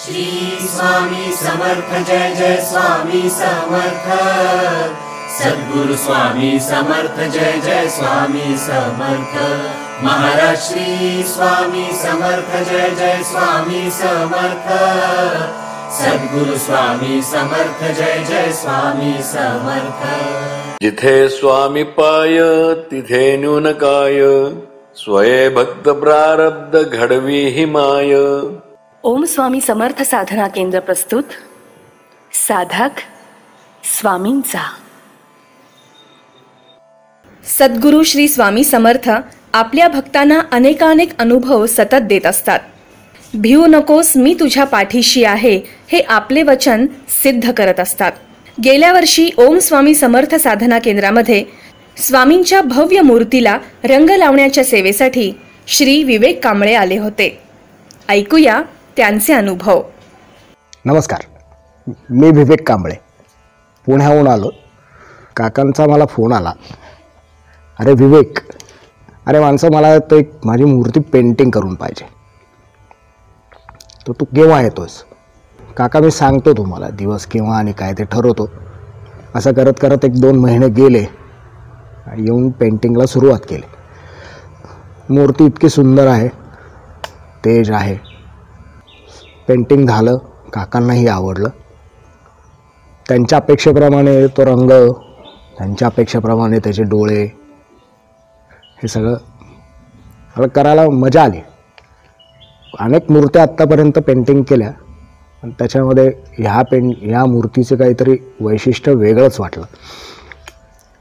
श्री स्वामी समर्थ जय जय स्वामी समर्थ। सद्गुरु स्वामी समर्थ जय जय स्वामी समर्थ। महाराज श्री स्वामी समर्थ जय जय स्वामी समर्थ। सद्गुरु स्वामी समर्थ जय जय स्वामी समर्थ। जिथे स्वामी पाय तिथे न्यून काय, स्वये भक्त प्रारब्ध घडवी ही माय। ओम स्वामी समर्थ साधना केंद्र प्रस्तुत साधक स्वामींचा। सद्गुरू श्री स्वामी समर्थ आपल्या भक्तांना अनेकानेक अनुभव सतत देत असतात। भिवू नकोस मी तुझ्या पाठीशी आहे हे आपले वचन सिद्ध करत असतात। गेल्या वर्षी ओम स्वामी समर्थ साधना केंद्रामध्ये स्वामींच्या भव्य मूर्तीला रंग लावण्याच्या सेवेसाठी श्री विवेक कांबळे आले होते। ऐकूया त्यांचे अनुभव। नमस्कार, मी विवेक कांबळे पुण्याहून आलो। काकांचा मला फोन आला, अरे विवेक, अरे माणसं मला तो एक माझी मूर्ती पेंटिंग करून पाहिजे, तर तू केव्हा येतोस? काका मी सांगतो तुम्हाला दिवस केव्हा आणि काय ते ठरवतो। असं करत करत 1-2 महिने गेले आणि येऊन पेंटिंगला सुरुवात केली। मूर्ती इतकी सुंदर आहे, तेज आहे। पेंटिंग झालं, काकांनाही आवडलं। त्यांच्या अपेक्षेप्रमाणे तो रंग, त्यांच्या अपेक्षेप्रमाणे त्याचे डोळे, हे सगळं मला करायला मजा आली। अनेक मूर्त्या आत्तापर्यंत पेंटिंग केल्या, पण त्याच्यामध्ये ह्या मूर्तीचं काहीतरी वैशिष्ट्य वेगळंच वाटलं।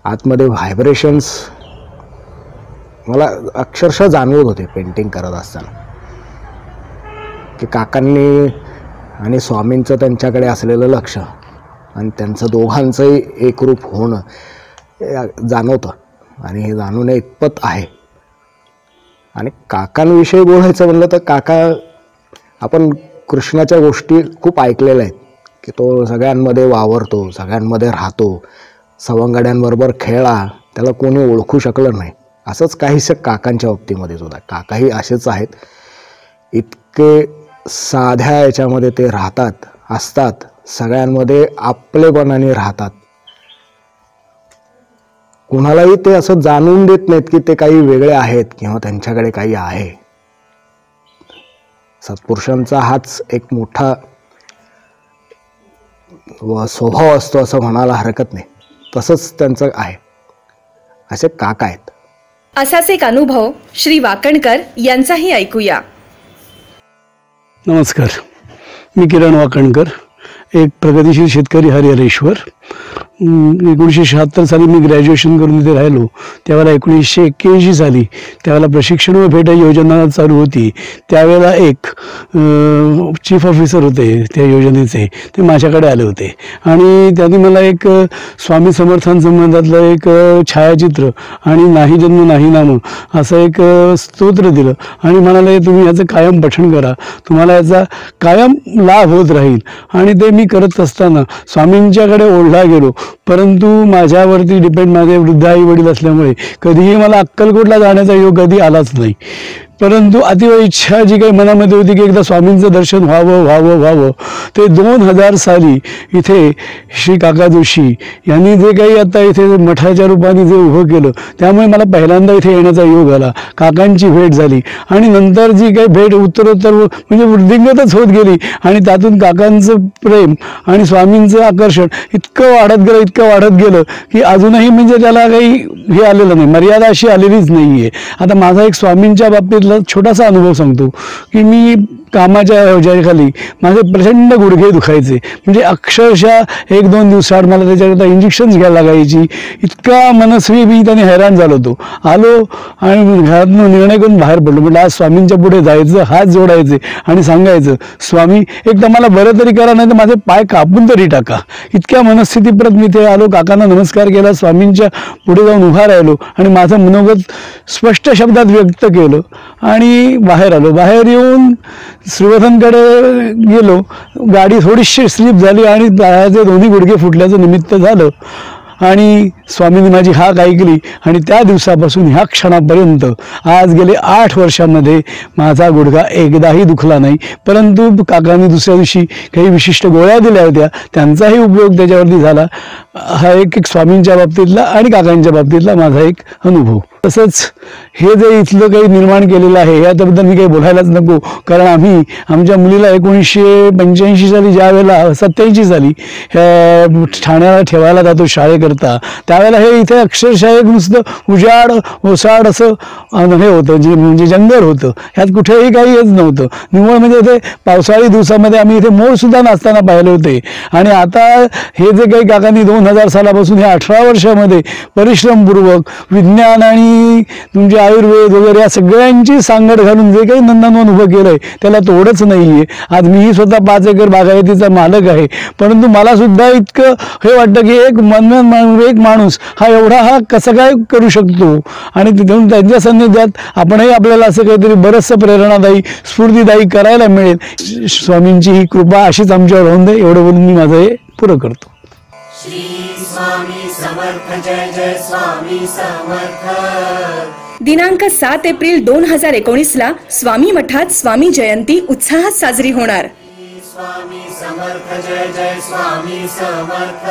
आतमध्ये व्हायब्रेशन्स मला अक्षरशः जाणवत होते पेंटिंग करत असताना, की काकांनी आणि स्वामींचं त्यांच्याकडे असलेलं लक्ष आणि त्यांचं दोघांचंही एकरूप होणं हे जाणवतं आणि हे जाणवणे इतपत आहे। आणि काकांविषयी बोलायचं म्हणलं तर काका, आपण कृष्णाच्या गोष्टी खूप ऐकलेल्या आहेत, की तो सगळ्यांमध्ये वावरतो, सगळ्यांमध्ये राहतो, सवंगड्यांबरोबर खेळला, त्याला कोणी ओळखू शकलं नाही। असंच काहीसं काकांच्या बाबतीमध्ये सुद्धा काकाही असेच आहेत। इतके साध्या याच्यामध्ये ते राहतात, असतात, सगळ्यांमध्ये आपलेपणाने राहतात। कुणालाही ते असं जाणून देत नाहीत की ते काही वेगळे आहेत किंवा त्यांच्याकडे काही आहे। सत्पुरुषांचा हाच एक मोठा स्वभाव असतो असं म्हणायला हरकत नाही, तसंच त्यांचं आहे। असे काका आहेत। असाच एक अनुभव श्री वाकणकर यांचाही ऐकूया। नमस्कार, मी किरण वाकणकर, एक प्रगतिशील शेतकरी हरिहरेश्वर। 1976 साली मी ग्रॅज्युएशन करून इथे राहिलो। त्यावेळेला 1981 साली त्यावेळेला प्रशिक्षण व भेट योजना चालू होती। त्यावेळेला एक चीफ ऑफिसर होते त्या योजनेचे, ते माझ्याकडे आले होते आणि त्यांनी मला एक स्वामी समर्थांसंबंधातलं एक छायाचित्र आणि नाही जन्म नाही नाम असं एक स्तोत्र दिलं आणि म्हणाले तुम्ही याचं कायम पठण करा, तुम्हाला याचा कायम लाभ होत राहील। आणि ते मी करत असताना स्वामींच्याकडे ओढला गेलो, परंतु माझ्यावरती डिपेंड माझे वृद्ध आई वडील असल्यामुळे कधीही मला अक्कलकोटला जाण्याचा योग कधी आलाच नाही। परंतु अतिव इच्छा जी काही मनामध्ये होती की एकदा स्वामींचं दर्शन व्हावं ते 2000 साली इथे श्री काका जोशी यांनी जे काही आता इथे मठाच्या रूपाने जे उभं केलं, त्यामुळे मला पहिल्यांदा इथे येण्याचा योग आला। काकांची भेट झाली आणि नंतर जी काही भेट उत्तरोत्तर म्हणजे वृद्धिंगतच होत गेली आणि त्यातून काकांचं प्रेम आणि स्वामींचं आकर्षण इतकं वाढत गेलं की अजूनही म्हणजे त्याला काही हे आलेलं नाही, मर्यादा अशी आलेलीच नाही आहे। आता माझा एक स्वामींच्या बाबतीत छोटासा अनुभव सांगतो की मी कामाच्या ह्याच्याखाली माझे प्रचंड गुडघे दुखायचे, म्हणजे अक्षरशः 1-2 दिवसाआड मला त्याच्याकरता इंजेक्शन्स घ्यायला लागायची। इतका मनस्वी मी त्याने हैराण झालो होतो। आलो आणि घरातून निर्णय करून बाहेर पडलो, म्हटलं आज स्वामींच्या पुढे जायचं, हात जोडायचे आणि सांगायचं स्वामी एकदा मला बरं तरी करा, नाही तर माझे पाय कापून तरी टाका। इतक्या मनस्थितीप्रत मी ते आलो, काकांना नमस्कार केला, स्वामींच्या पुढे जाऊन उभा राहिलो आणि माझं मनोगत स्पष्ट शब्दात व्यक्त केलं आणि बाहेर आलो। बाहेर येऊन श्रीवथनकडे गेलो, गाडी थोडीशी स्लिप झाली आणि पायाचे दोन्ही गुडघे फुटल्याचं निमित्त झालं आणि स्वामींनी माझी हाक ऐकली आणि त्या दिवसापासून ह्या क्षणापर्यंत आज गेले 8 वर्षांमध्ये माझा गुडघा एकदाही दुखला नाही. परंतु काकांनी दुसऱ्या दिवशी काही विशिष्ट गोळ्या दिल्या होत्या, त्यांचाही उपयोग त्याच्यावरती झाला. हा एक स्वामींच्या बाबतीतला आणि काकांच्या बाबतीतला माझा एक अनुभव. तसंच हे जे इथलं काही निर्माण केलेलं आहे याच्याबद्दल मी काही बोलायलाच नको, कारण आम्ही आमच्या मुलीला 1985 साली ज्या वेळेला 87 साली ठाण्याला ठेवायला जातो शाळेकरता, त्यावेळेला हे इथे अक्षरशः एक नुसतं उजाड ओसाड असं हे होतं, जे म्हणजे जंगल होतं. ह्यात कुठेही काही हेच नव्हतं. निव्वळ म्हणजे इथे पावसाळी दिवसामध्ये आम्ही इथे मोरसुद्धा नाचताना पाहिले होते. आणि आता हे जे काही काकांनी 2000 सालापासून हे 18 वर्षामध्ये परिश्रमपूर्वक विज्ञान आणि तुमचे आयुर्वेद वगैरे या सगळ्यांची सांगड घालून जे काही नंदनवन उभं केलंय त्याला तोडच नाहीये. आज मीही स्वतः 5 एकर बागायतीचा मालक आहे, परंतु मला सुद्धा इतकं हे वाटतं की एक माणूस हा एवढा हा कसं काय करू शकतो. आणि तिथून त्यांच्या सान्निध्यात आपणही आपल्याला असं काहीतरी बरंचसं प्रेरणादायी स्फूर्तिदायी करायला मिळेल. स्वामींची ही कृपा अशीच आमच्यावर होऊन दे, एवढं बोलून मी माझं हे पुरं करतो. श्री स्वामी समर्थ जय जय स्वामी समर्थ. दिनांक 7 एप्रिल 2019 ला स्वामी मठात स्वामी जयंती उत्साहात साजरी होणार. स्वामी समर्थ जय जय स्वामी समर्थ.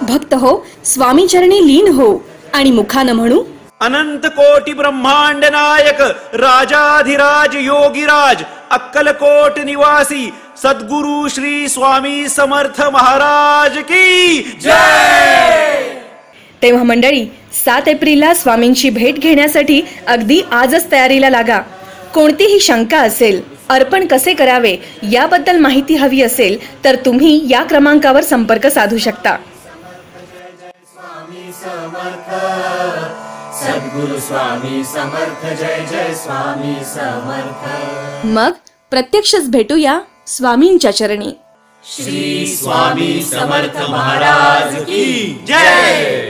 भक्त हो, स्वामी चरणी लीन हो आणि मुखानं म्हणू अनंत कोटी ब्रह्मांड नायक राजाधिराज योगीराज अक्कलकोट निवासी सद्गुरु श्री स्वामी समर्थ महाराज की जय. तेव्हा मंडळी 7 एप्रिलला स्वामींची भेट घेण्यासाठी अगदी आजच तयारीला लागा. कोणतीही शंका असेल, अर्पण कसे करावे याबद्दल माहिती हवी असेल तर तुम्ही या क्रमांकावर संपर्क साधू शकता. सद्गुरु स्वामी समर्थ जय जय स्वामी समर्थ. मग प्रत्यक्षच भेटूया स्वामींच्या चरणी. श्री स्वामी समर्थ महाराज की जय.